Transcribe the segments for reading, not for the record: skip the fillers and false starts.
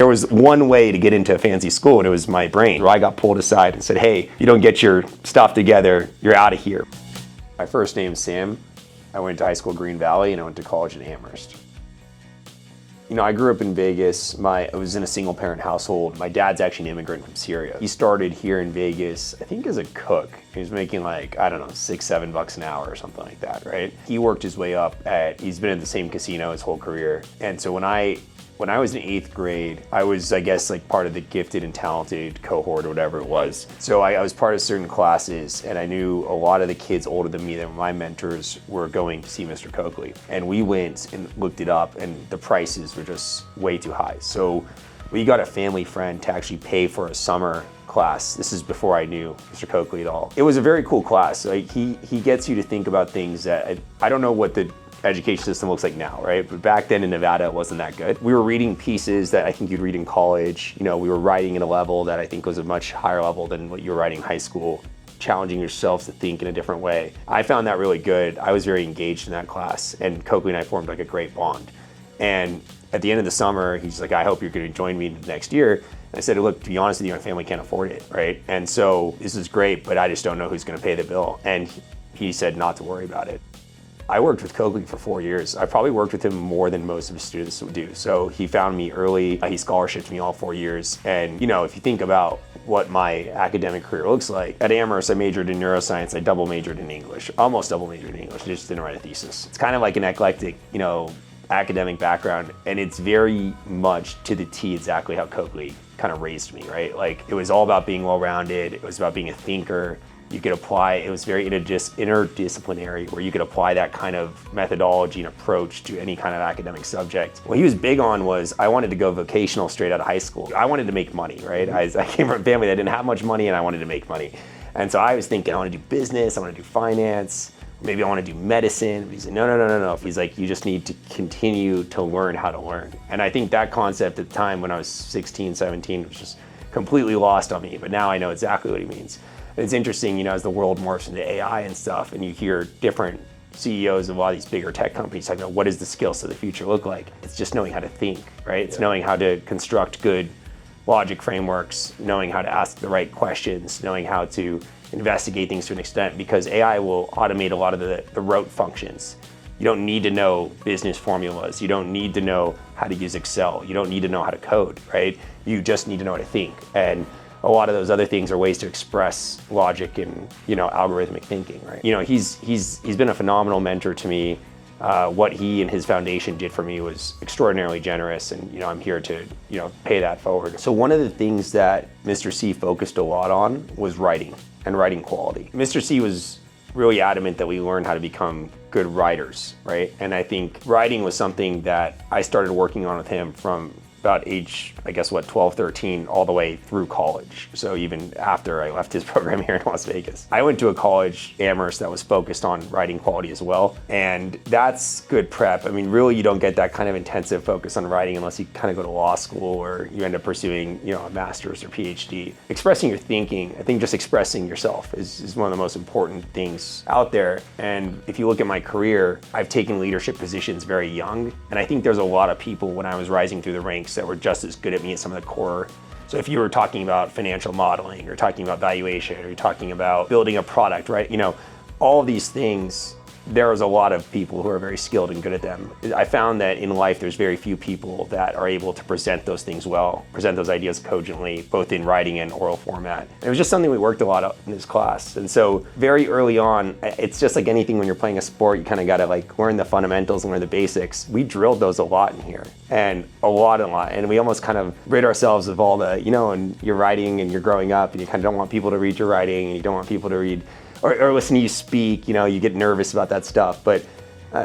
was one way to get into a fancy school, and it was my brain. I got pulled aside and said, hey, you don't get your stuff together, you're out of here. My first name's Sam. I went to high school Green Valley, and I went to college in Amherst. You know, I grew up in Vegas. I was in a single parent household. My dad's actually an immigrant from Syria. He started here in Vegas, I think as a cook. He was making like, I don't know, $6, $7 an hour or something like that, right? He worked his way up he's been in the same casino his whole career. And so when I was in 8th grade, I was, I guess, like part of the gifted and talented cohort or whatever it was. So I was part of certain classes, and I knew a lot of the kids older than me that were my mentors were going to see Mr. Coakley. And we went and looked it up, and the prices were just way too high. So we got a family friend to actually pay for a summer class. This is before I knew Mr. Coakley at all. It was a very cool class. Like he gets you to think about things that I don't know what the education system looks like now, right? But back then in Nevada, it wasn't that good. We were reading pieces that I think you'd read in college. You know, we were writing at a level that I think was a much higher level than what you were writing in high school, challenging yourself to think in a different way. I found that really good. I was very engaged in that class, and Coakley and I formed like a great bond. And at the end of the summer, he's like, I hope you're gonna join me next year. And I said, look, to be honest with you, my family can't afford it, right? And so this is great, but I just don't know who's gonna pay the bill. And he said not to worry about it. I worked with Coakley for 4 years. I probably worked with him more than most of his students would do. So he found me early, he scholarshiped me all 4 years. And you know, if you think about what my academic career looks like, at Amherst I majored in neuroscience, I double majored in English, almost double majored in English, I just didn't write a thesis. It's kind of like an eclectic, you know, academic background, and it's very much to the T exactly how Coakley kind of raised me, right? Like it was all about being well-rounded, it was about being a thinker. You could apply, it was very interdisciplinary, where you could apply that kind of methodology and approach to any kind of academic subject. What he was big on was, I wanted to go vocational straight out of high school. I wanted to make money, right? I came from a family that didn't have much money, and I wanted to make money. And so I was thinking, I want to do business, I want to do finance, maybe I want to do medicine. But he said, no. He's like, you just need to continue to learn how to learn. And I think that concept at the time when I was 16, 17 was just completely lost on me, but now I know exactly what he means. It's interesting, you know, as the world morphs into AI and stuff, and you hear different CEOs of a lot of these bigger tech companies talking about what does the skills of the future look like? It's just knowing how to think, right? It's knowing how to construct good logic frameworks, knowing how to ask the right questions, knowing how to investigate things to an extent, because AI will automate a lot of the rote functions. You don't need to know business formulas. You don't need to know how to use Excel. You don't need to know how to code, right? You just need to know how to think. And a lot of those other things are ways to express logic and, you know, algorithmic thinking, right? You know, he's been a phenomenal mentor to me. What he and his foundation did for me was extraordinarily generous, and, you know, I'm here to, you know, pay that forward. So one of the things that Mr. C focused a lot on was writing and writing quality. Mr. C was really adamant that we learn how to become good writers, right? And I think writing was something that I started working on with him from about age, I guess, 12, 13, all the way through college. So even after I left his program here in Las Vegas. I went to a college, Amherst, that was focused on writing quality as well. And that's good prep. I mean, really, you don't get that kind of intensive focus on writing unless you kind of go to law school or you end up pursuing, you know, a master's or PhD. Expressing your thinking, I think just expressing yourself is one of the most important things out there. And if you look at my career, I've taken leadership positions very young. And I think there's a lot of people when I was rising through the ranks that were just as good at me at some of the core. So if you were talking about financial modeling, or talking about valuation, or you're talking about building a product, right? You know, all of these things, there is a lot of people who are very skilled and good at them. I found that in life, there's very few people that are able to present those things well, present those ideas cogently, both in writing and oral format. And it was just something we worked a lot on in this class. And so very early on, it's just like anything when you're playing a sport, you kind of got to like learn the fundamentals and learn the basics. We drilled those a lot in here, and a lot. And we almost kind of rid ourselves of all the, you know, and you're writing and you're growing up and you kind of don't want people to read your writing, and you don't want people to read or listen to you speak, you know, you get nervous about that stuff. But,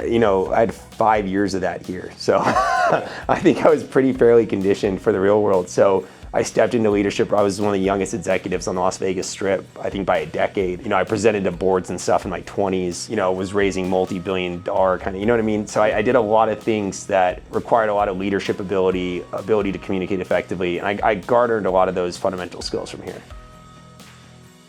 you know, I had 5 years of that here. So I think I was pretty fairly conditioned for the real world. So I stepped into leadership. I was one of the youngest executives on the Las Vegas Strip, I think by a decade. You know, I presented to boards and stuff in my 20s, you know, was raising multi-billion-dollar kind of, you know what I mean? So I did a lot of things that required a lot of leadership ability to communicate effectively. And I garnered a lot of those fundamental skills from here.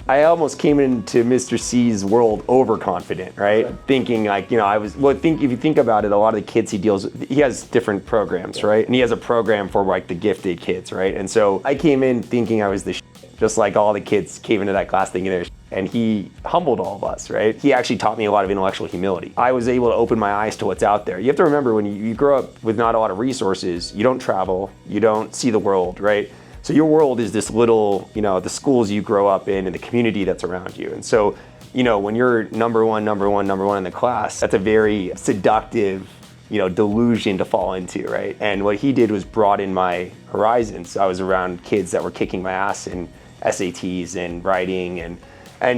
I almost came into Mr. C's world overconfident, right? Thinking like, if you think about it, a lot of the kids he deals with, he has different programs, right? And he has a program for like the gifted kids, right? And so I came in thinking I was the just like all the kids came into that class thinking they're and he humbled all of us, right? He actually taught me a lot of intellectual humility. I was able to open my eyes to what's out there. You have to remember when you grow up with not a lot of resources, you don't travel, you don't see the world, right? So your world is this little, the schools you grow up in and the community that's around you. And so, when you're number one in the class, that's a very seductive, delusion to fall into, right? And what he did was broaden my horizons. I was around kids that were kicking my ass in SATs and writing and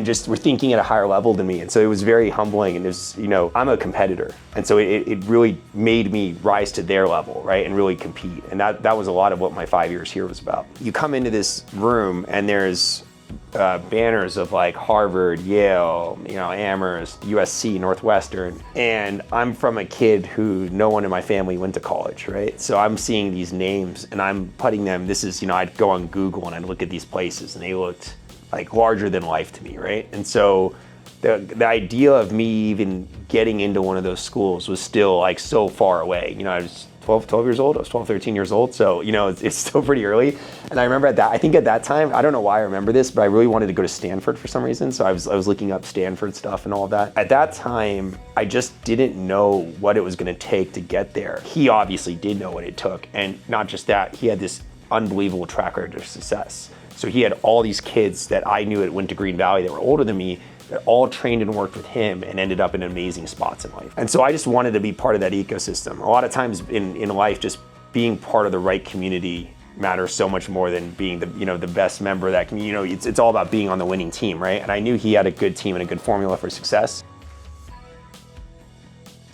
just were thinking at a higher level than me. And so it was very humbling. And there's, I'm a competitor. And so it really made me rise to their level, right? And really compete. And that was a lot of what my 5 years here was about. You come into this room and there's banners of like Harvard, Yale, Amherst, USC, Northwestern. And I'm from a kid who no one in my family went to college, right? So I'm seeing these names and I'm putting them, I'd go on Google and I'd look at these places and they looked like larger than life to me, right? And so the idea of me even getting into one of those schools was still like so far away. I was 12 years old, I was 12, 13 years old. So, it's still pretty early. And I remember I think at that time, I don't know why I remember this, but I really wanted to go to Stanford for some reason. So I was looking up Stanford stuff and all of that. At that time, I just didn't know what it was gonna take to get there. He obviously did know what it took. And not just that, he had this unbelievable track record of success. So he had all these kids that I knew that went to Green Valley that were older than me that all trained and worked with him and ended up in amazing spots in life. And so I just wanted to be part of that ecosystem. A lot of times in life, just being part of the right community matters so much more than being the best member of that community. It's all about being on the winning team, right? And I knew he had a good team and a good formula for success.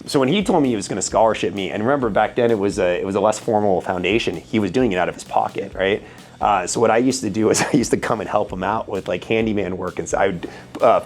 So when he told me he was going to scholarship me, and remember back then it was a less formal foundation, he was doing it out of his pocket, right? So what I used to do is I used to come and help him out with like handyman work, and so I would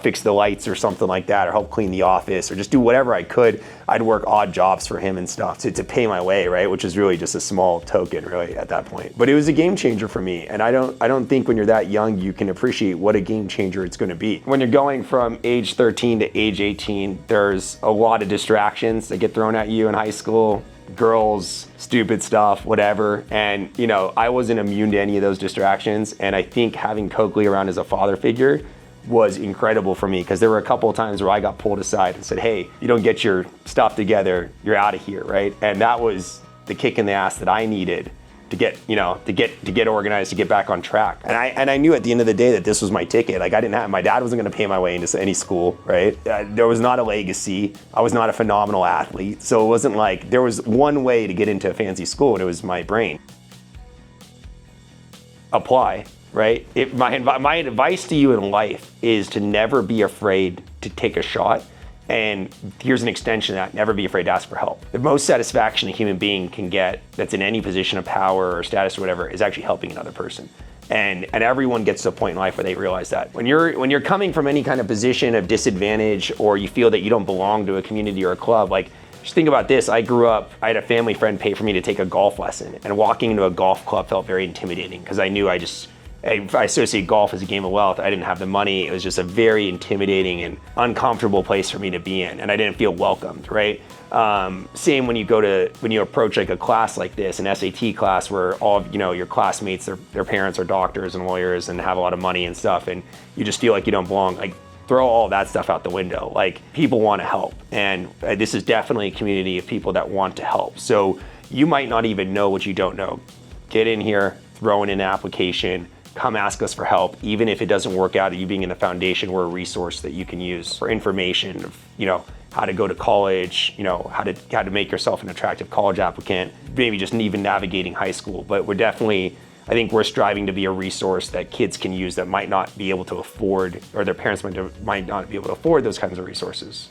fix the lights or something like that, or help clean the office, or just do whatever I could. I'd work odd jobs for him and stuff to pay my way, right? Which is really just a small token, really, at that point. But it was a game changer for me, and I don't think when you're that young you can appreciate what a game changer it's going to be. When you're going from age 13 to age 18, there's a lot of distractions that get thrown at you in high school. Girls, stupid stuff, whatever. And, I wasn't immune to any of those distractions. And I think having Coakley around as a father figure was incredible for me, because there were a couple of times where I got pulled aside and said, hey, you don't get your stuff together, you're out of here, right? And that was the kick in the ass that I needed to get organized, to get back on track. And I knew at the end of the day that this was my ticket. Like my dad wasn't gonna pay my way into any school, right? There was not a legacy. I was not a phenomenal athlete. So it wasn't like, there was one way to get into a fancy school, and it was my brain. Apply, right? My advice to you in life is to never be afraid to take a shot. And here's an extension of that: never be afraid to ask for help. The most satisfaction a human being can get that's in any position of power or status or whatever is actually helping another person. And everyone gets to a point in life where they realize that. When you're coming from any kind of position of disadvantage, or you feel that you don't belong to a community or a club, like, just think about this. I grew up, I had a family friend pay for me to take a golf lesson, and walking into a golf club felt very intimidating, because I knew I associate golf as a game of wealth. I didn't have the money. It was just a very intimidating and uncomfortable place for me to be in, and I didn't feel welcomed, right? Same when you approach like a class like this, an SAT class, where all of, your classmates, their parents are doctors and lawyers and have a lot of money and stuff, and you just feel like you don't belong. Like, throw all that stuff out the window. Like, people want to help, and this is definitely a community of people that want to help. So you might not even know what you don't know. Get in here, throw in an application, come ask us for help. Even if it doesn't work out, you being in the foundation, we're a resource that you can use for information of, how to go to college, how to make yourself an attractive college applicant, maybe just even navigating high school. But I think we're striving to be a resource that kids can use that might not be able to afford, or their parents might not be able to afford those kinds of resources.